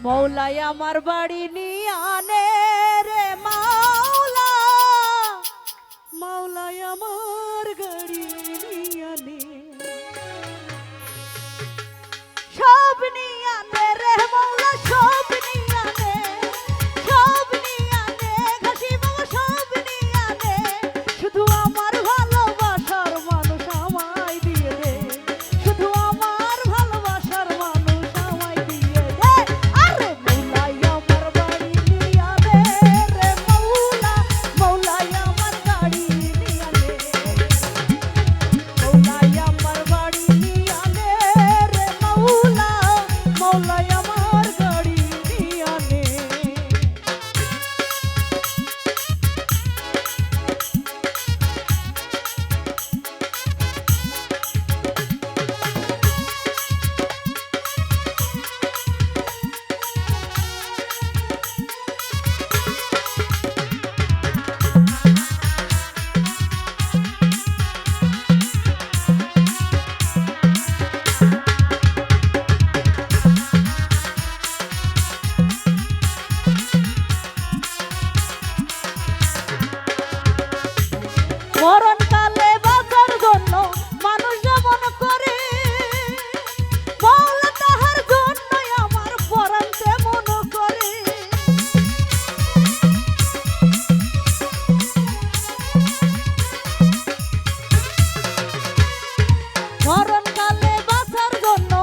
মৌলাই আমার বাড়ি নিয়ে আনে রে মাওলা, মৌলাই আমার গাড়ি নিয়ে আনে, সব নিয়ে আনে রে মাওলা, সব নিয়ে আনে, সব নিয়ে আনে, ঘাসি বাবা সব নিয়ে আনে, শুধু আমার ভালোবাসার মানুষ আমায় দিয়ে দে, শুধু আমার ভালোবাসার মানুষ আমায় দিয়ে দে। আরে মৌলাই আমার বাড়ি নিয়ে আনে রে মাওলা, মৌলাই আমার গাড়ি নিয়ে আনে, মৌলাই আমার বাড়ি নিয়ে আনে রে মাওলা, মৌলাই আমার গাড়ি নিয়ে আনে। মরণকালে বাঁচার জন্য মানুষ যেমন করে, মওলা তাহার জন্যই আমার পরাণ তেমন করে। মরণকালে বাঁচার জন্য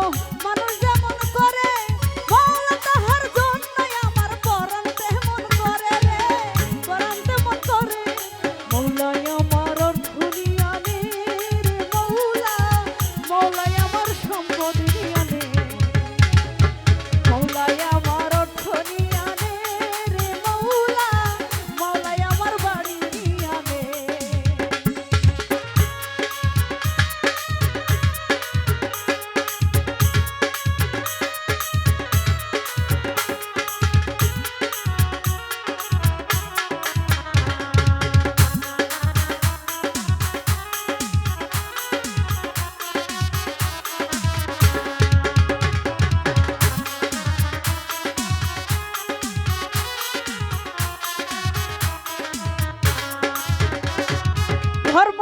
মানুষ যেমন করে, মওলা তাহার জন্যই আমার পরাণ তেমন করে রে, পরাণ তেমন করে। মৌলাই আমার অর্থ নিয়ে আনে রে মৌলা, মৌলাই আমার সম্পদ নিয়ে আনে, মৌলাই আমার অর্থ নিয়ে আনে রে মৌলা, মৌলাই আমার বাড়ি নিয়ে আনে। ধর্ম